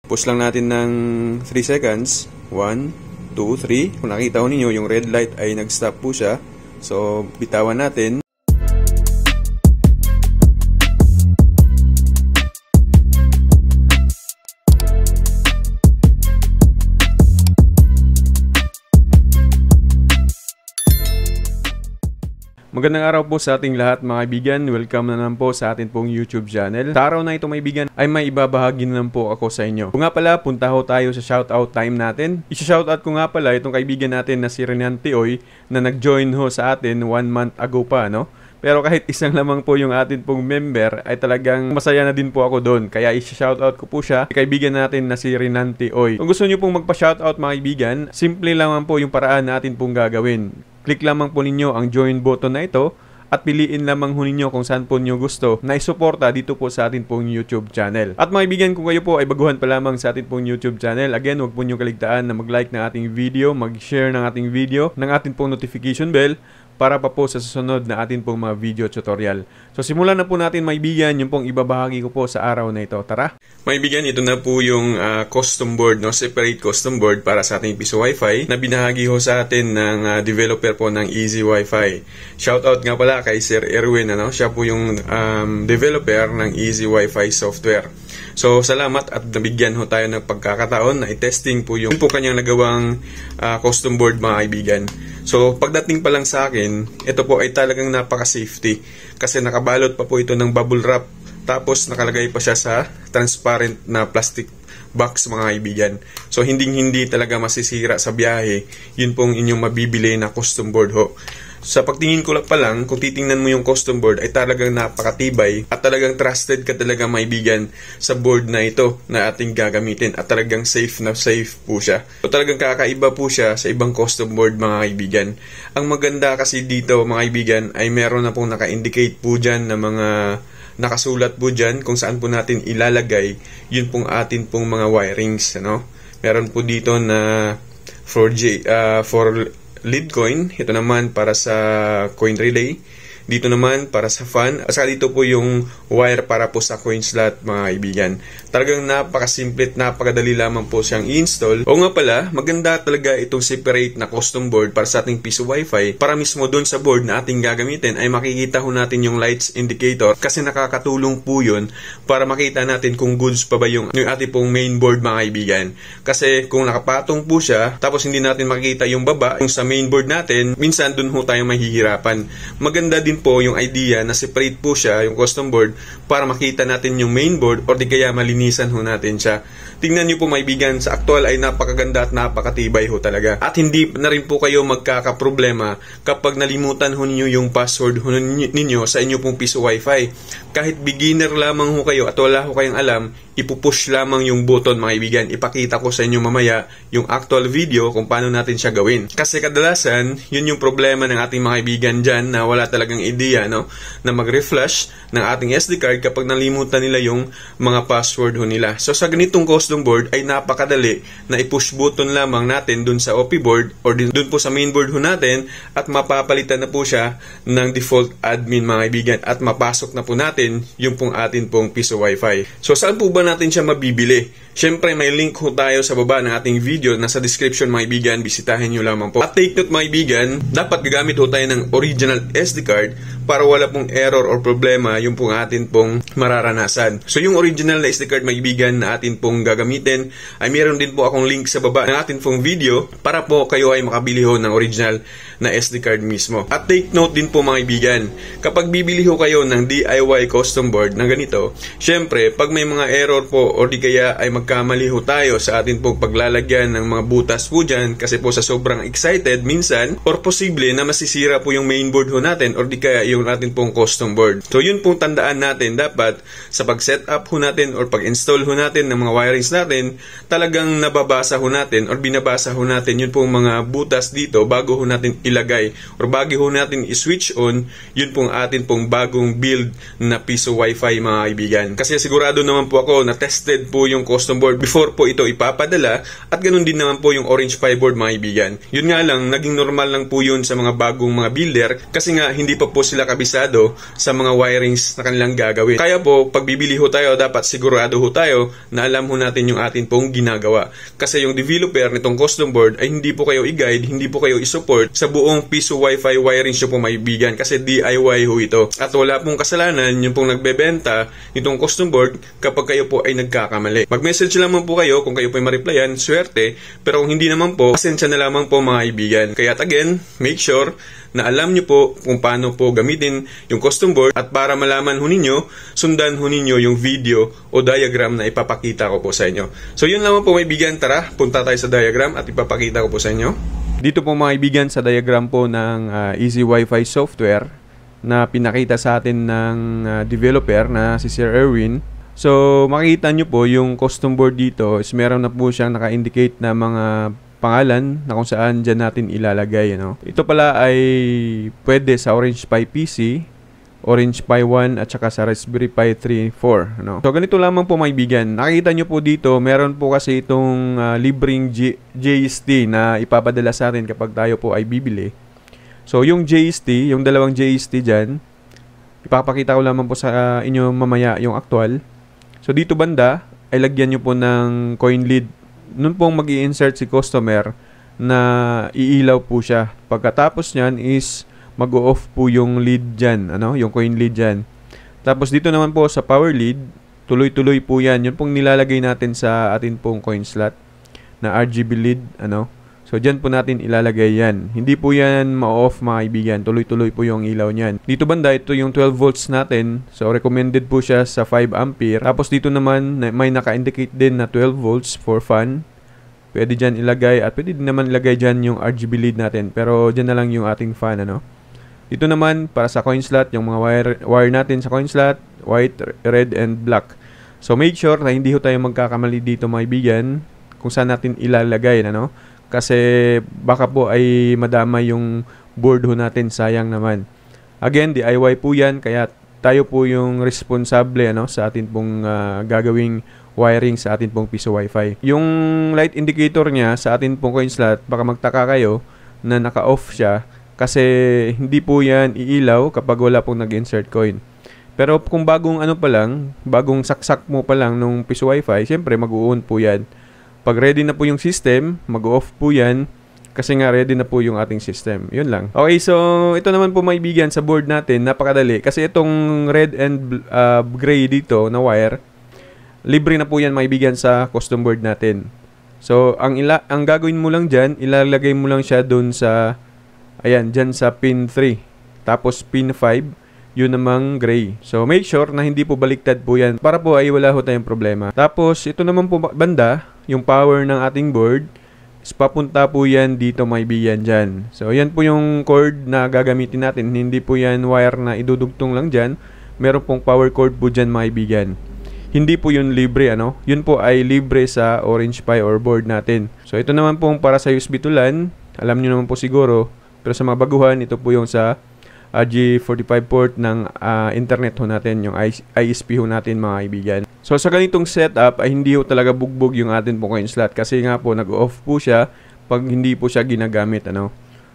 Pause lang natin ng 3 seconds. 1, 2, 3. Kung nakita ko ninyo, yung red light ay nag-stop po siya. So, bitawan natin. Magandang araw po sa ating lahat mga kaibigan. Welcome na naman po sa ating pong YouTube channel. Sa araw na ito mga kaibigan ay may ibabahagi na naman po ako sa inyo. Kung nga pala, punta ho tayo sa shoutout time natin. I-shoutout ko nga pala itong kaibigan natin na si Renan Tioy na nag-join ho sa atin 1 month ago pa, no? Pero kahit isang lamang po yung atin pong member ay talagang masaya na din po ako doon. Kaya i-shoutout ko po siya, kaibigan natin na si Renan Tioy. Kung gusto nyo pong magpa-shoutout mga kaibigan, simple lamang po yung paraan natin pong gagawin. Click lamang po ninyo ang join button na ito at piliin lamang ho ninyo kung saan po nyo gusto na isuporta dito po sa atin pong YouTube channel. At mga kaibigan, kung kayo po ay baguhan pa lamang sa atin pong YouTube channel, again, huwag po nyo kaligtaan na mag-like ng ating video, mag-share ng ating video, ng ating pong notification bell, para pa po sa susunod na atin pong mga video tutorial. So simulan na po natin mga kaibigan yung pong ibabahagi ko po sa araw na ito. Tara! Mga kaibigan, ito na po yung custom board, no? Separate custom board para sa ating piso Wi-Fi na binahagi ho sa atin ng developer po ng Easy Wi-Fi. Shoutout nga pala kay Sir Erwin, ano? Siya po yung developer ng Easy Wi-Fi software. So salamat at nabigyan ho tayo ng pagkakataon na i-testing po yung kanyang nagawang custom board mga kaibigan. So pagdating pa lang sa akin, ito po ay talagang napaka-safety kasi nakabalot pa po ito ng bubble wrap tapos nakalagay pa siya sa transparent na plastic box mga kaibigan. So hindi talaga masisira sa biyahe. Yun pong inyong mabibili na custom board ho. Sa pagtingin ko lang pa lang, kung titingnan mo yung custom board ay talagang napakatibay at talagang trusted ka talaga maibigan sa board na ito na ating gagamitin at talagang safe na safe po siya. So talagang kakaiba po siya sa ibang custom board mga kaibigan. Ang maganda kasi dito mga kaibigan ay meron na pong naka-indicate po dyan na mga nakasulat po dyan kung saan po natin ilalagay yun pong atin pong mga wirings, ano? Meron po dito na for lead coin, ito naman para sa coin relay, dito naman para sa fan, at saka dito po yung wire para po sa coin slot mga kaibigan. Talagang napakasimple at napakadali lamang po siyang i-install. O nga pala, maganda talaga itong separate na custom board para sa ating piso Wi-Fi para mismo doon sa board na ating gagamitin ay makikita ho natin yung lights indicator kasi nakakatulong po yun para makita natin kung goods pa ba yung ating pong main board mga kaibigan. Kasi kung nakapatong po siya tapos hindi natin makikita yung baba yung sa main board natin, minsan doon ho tayo mahihirapan. Maganda din po yung idea na separate po siya, yung custom board, para makita natin yung main board or di kaya malinisan ho natin siya. Tingnan nyo po maibigan, sa actual ay napakaganda at napakatibay ho talaga. At hindi na rin po kayo magkakaproblema kapag nalimutan ho ninyo yung password ho ninyo sa inyo pong piso Wi-Fi. Kahit beginner lamang ho kayo at wala ho kayong alam, ipupush lamang yung button mga kaibigan. Ipakita ko sa inyo mamaya yung actual video kung paano natin siya gawin. Kasi kadalasan, yun yung problema ng ating mga kaibigan dyan na wala talagang idea, no? Na mag-reflash ng ating SD card kapag nalimutan nila yung mga password ho nila. So sa ganitong custom board ay napakadali na i-push button lamang natin dun sa OP board or dun po sa main board ho natin at mapapalitan na po siya ng default admin mga kaibigan at mapasok na po natin yung pong atin pong piso Wi-Fi. So saan po ba natin siya mabibili? Syempre may link ho tayo sa baba ng ating video na sa description mga kaibigan, bisitahin nyo lamang po. At take note mga kaibigan, dapat gagamit ho tayo ng original SD card para wala pong error or problema yung pong atin pong mararanasan. So yung original na SD card mga kaibigan na atin pong gagamitin ay meron din po akong link sa baba ng atin pong video para po kayo ay makabili ho ng original na SD card mismo. At take note din po mga kaibigan, kapag bibili ho kayo ng DIY custom board na ganito, syempre pag may mga error po o di kaya ay magkamali ho tayo sa atin pong paglalagyan ng mga butas po dyan kasi po sa sobrang excited minsan or posible na masisira po yung main board ho natin or di kaya yung atin pong custom board. So yun pong tandaan natin, dapat sa pag-set up ho natin or pag-install ho natin ng mga wirings natin, talagang nababasa ho natin or binabasa ho natin yun pong mga butas dito bago ho natin ilagay or bago ho natin i-switch on yun pong atin pong bagong build na piso Wi-Fi mga kaibigan. Kasi sigurado naman po ako na tested po yung custom board before po ito ipapadala at ganun din naman po yung Orange Pi board mga kaibigan. Yun nga lang, naging normal lang po yun sa mga bagong mga builder kasi nga hindi pa po sila kabisado sa mga wirings na kanilang gagawin. Kaya po, pag bibili ho tayo, dapat sigurado ho tayo na alam ho natin yung atin pong ginagawa. Kasi yung developer nitong custom board ay hindi po kayo i-guide, hindi po kayo i-support sa buong piso Wi-Fi wiring nyo po maibigan. Kasi DIY ho ito. At wala pong kasalanan yung pong nagbebenta nitong custom board kapag kayo po ay nagkakamali. Mag-message lamang po kayo kung kayo po ay ma-replyan, swerte. Pero kung hindi naman po, pasensya na lamang po mga kaibigan. Kaya again, make sure na alam nyo po kung paano po gamitin yung custom board, at para malaman ho ninyo, sundan ho ninyo yung video o diagram na ipapakita ko po sa inyo. So yun lamang po mga kaibigan, tara, punta tayo sa diagram at ipapakita ko po sa inyo. Dito po mga kaibigan sa diagram po ng Easy Wi-Fi software na pinakita sa atin ng developer na si Sir Erwin. So makikita nyo po yung custom board dito is meron na po siyang naka-indicate na mga pangalan na kung saan dyan natin ilalagay. Ito pala ay pwede sa Orange Pi PC, Orange Pi 1 at saka sa Raspberry Pi 3, 4. So ganito lamang po mga kaibigan. Nakikita nyo po dito, meron po kasi itong libreng JST na ipapadala sa atin kapag tayo po ay bibili. So yung JST, yung dalawang JST dyan, ipapakita ko lamang po sa inyo mamaya yung actual. So dito banda ay lagyan nyo po ng coin lead. Nun pong mag-i-insert si customer na iilaw po siya. Pagkatapos nyan is mag-o-off po yung lead dyan, yung coin lead dyan. Tapos dito naman po sa power lead, tuloy-tuloy po yan. Yun pong nilalagay natin sa atin pong coin slot na RGB lead, So dyan po natin ilalagay yan. Hindi po yan ma-off mga kaibigan. Tuloy-tuloy po yung ilaw nyan. Dito banda, ito yung 12 volts natin. So recommended po siya sa 5 ampere. Tapos dito naman, may naka-indicate din na 12 volts for fan. Pwede dyan ilagay at pwede din naman ilagay dyan yung RGB lead natin. Pero dyan na lang yung ating fan, Dito naman, para sa coin slot, yung mga wire natin sa coin slot, white, red, and black. So make sure na hindi ho tayo magkakamali dito mga kaibigan kung saan natin ilalagay, Kasi baka po ay madama yung board ho natin, sayang naman. Again, DIY po yan, kaya tayo po yung responsable sa atin pong gagawing wiring sa atin pong piso Wi-Fi. Yung light indicator niya sa atin pong coin slot, baka magtaka kayo na naka-off siya kasi hindi po yan iilaw kapag wala pong nag-insert coin. Pero kung bagong bagong saksak mo pa lang nung piso Wi-Fi, syempre mag-on po yan. Pag ready na po yung system, mag-off po yan kasi nga ready na po yung ating system. Yun lang. Okay, so ito naman po maibigan sa board natin, napakadali. Kasi itong red and gray dito na wire, libre na po yan maibigan sa custom board natin. So, ang gagawin mo lang dyan, ilalagay mo lang siya dun sa, ayan, dyan sa pin 3. Tapos pin 5. Yun namang gray. So, make sure na hindi po baliktad po yan para po ay wala ho tayong problema. Tapos, ito naman po banda, yung power ng ating board, is papunta po yan dito maibigan dyan. So, yan po yung cord na gagamitin natin. Hindi po yan wire na idudugtong lang dyan. Meron pong power cord po dyan maibigan. Hindi po yun libre, Yun po ay libre sa Orange Pi or board natin. So, ito naman po para sa USB to LAN. Alam nyo naman po siguro. Pero sa mga baguhan, ito po yung sa G45 port ng internet ho natin, yung ISP ho natin mga kaibigan. So sa ganitong setup ay hindi ho talaga bugbog yung atin pong coin slot kasi nga po nag-off po siya pag hindi po siya ginagamit.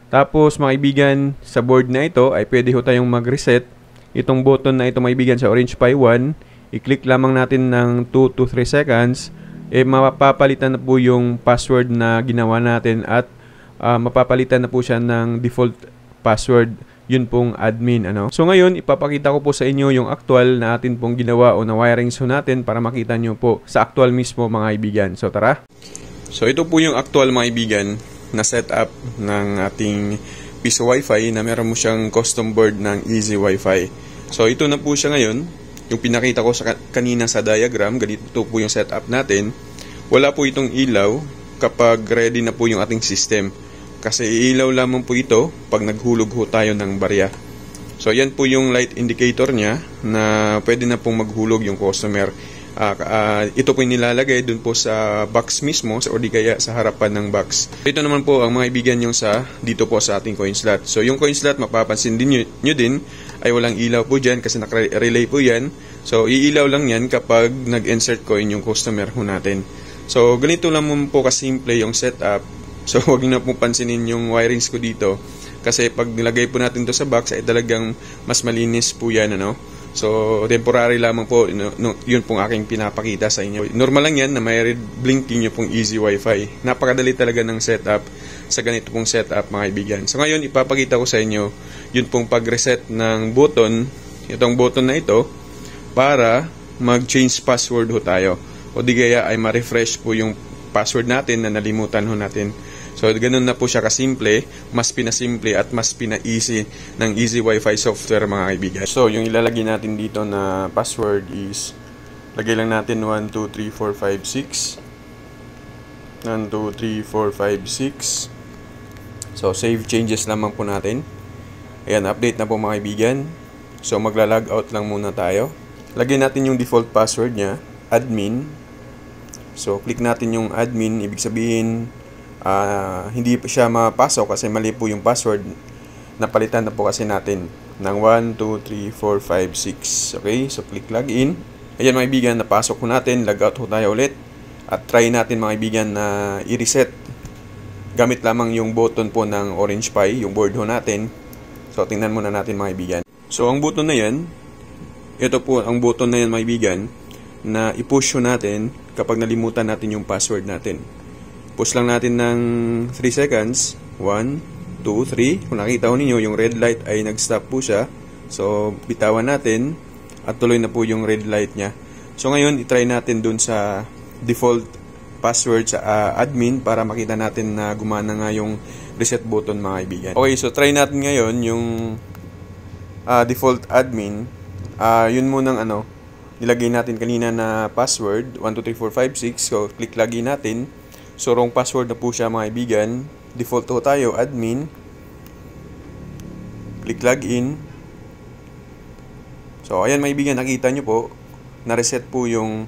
Tapos mga kaibigan, sa board na ito ay pwede ho tayong mag-reset. Itong button na ito mga kaibigan sa Orange Pi 1, i-click lamang natin ng 2 to 3 seconds, mapapalitan na po yung password na ginawa natin at mapapalitan na po siya ng default password. Yun pong admin, So ngayon, ipapakita ko po sa inyo yung actual na atin pong ginawa o na wirings ho natin para makita nyo po sa actual mismo mga kaibigan. So tara! So ito po yung actual mga kaibigan na setup ng ating piso Wi-Fi na meron mo siyang custom board ng Easy Wi-Fi. So ito na po siya ngayon. Yung pinakita ko kanina sa diagram, ganito po yung setup natin. Wala po itong ilaw kapag ready na po yung ating system. Kasi iilaw lamang po ito pag naghulog ho tayo ng barya. So yan po yung light indicator niya na pwede na pong maghulog yung customer. Ito po yung nilalagay dun po sa box mismo o di kaya sa harapan ng box. Ito naman po ang mga ibigan yung dito po sa ating coin slot. So yung coin slot mapapansin din nyo din ay walang ilaw po dyan kasi naka-relay po yan. So iilaw lang yan kapag nag-insert coin yung customer ho natin. So ganito lang po kasimple yung setup. So, huwag nyo na pong pansinin yung wirings ko dito. Kasi pag nilagay po natin to sa box ay talagang mas malinis po yan, ano. So, temporary lamang po, yun pong aking pinapakita sa inyo. Normal lang yan na may red blinking yung pong easy Wi-Fi. Napakadali talaga ng setup sa ganito pong setup, mga kaibigan. So, ngayon, ipapakita ko sa inyo yun pong pag-reset ng button, itong button na ito, para mag-change password ho tayo. O di kaya ay ma-refresh po yung password natin na nalimutan ho natin. So, ganun na po siya kasimple, mas pinasimple at mas pina-easy ng Easy Wi-Fi software, mga kaibigan. So, yung ilalagay natin dito na password is, lagay lang natin 1, 2, 3, 4, 5, 6. 1, 2, 3, 4, 5, 6. So, save changes lamang po natin. Ayan, update na po, mga kaibigan. So, magla-log out lang muna tayo. Lagay natin yung default password niya, admin. So, click natin yung admin, ibig sabihin, hindi pa siya mapasok kasi mali po yung password. Napalitan na po kasi natin ng 1, 2, 3, 4, 5, 6. Okay, so click login. Ayan, mga kaibigan, napasok ko natin. Log out ho tayo ulit. At try natin, mga kaibigan, na i-reset. Gamit lamang yung button po ng Orange Pi, yung board ho natin. So, tingnan muna natin, mga kaibigan. So, ang button na yan, ito po ang button na yan, mga kaibigan, na i-push ho natin kapag nalimutan natin yung password natin. Push lang natin ng 3 seconds. 1, 2, 3. Kung nakita ko ninyo, yung red light ay nag-stop po siya. So, bitawan natin at tuloy na po yung red light niya. So, ngayon, itry natin dun sa default password sa admin para makita natin na gumana nga yung reset button, mga kaibigan. Okay, so try natin ngayon yung default admin. Yun munang nilagay natin kanina na password, 1, 2, 3, 4, 5, 6. So, click login natin. So, wrong password na po siya, mga kaibigan. Default to tayo, admin. Click login. So, ayan, mga kaibigan, nakita nyo po, na-reset po yung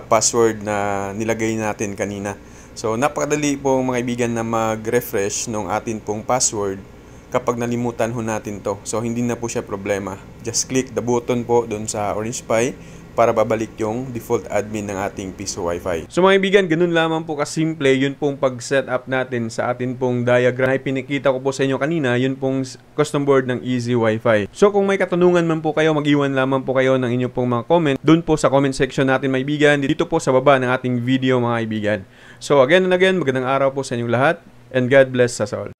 password na nilagay natin kanina. So, napakadali po, mga kaibigan, na mag-refresh ng atin pong password kapag nalimutan ho natin to. So, hindi na po siya problema. Just click the button po doon sa Orange Pi para babalik yung default admin ng ating Piso Wi-Fi. So, mga kaibigan, ganun lamang po kasimple yun pong pag-set up natin sa atin pong diagram ay pinikita ko po sa inyo kanina, yun pong custom board ng Easy Wi-Fi. So, kung may katanungan man po kayo, mag-iwan lamang po kayo ng inyong pong mga comment dun po sa comment section natin, mga kaibigan, dito po sa baba ng ating video, mga kaibigan. So, again and again, magandang araw po sa inyong lahat and God bless us all.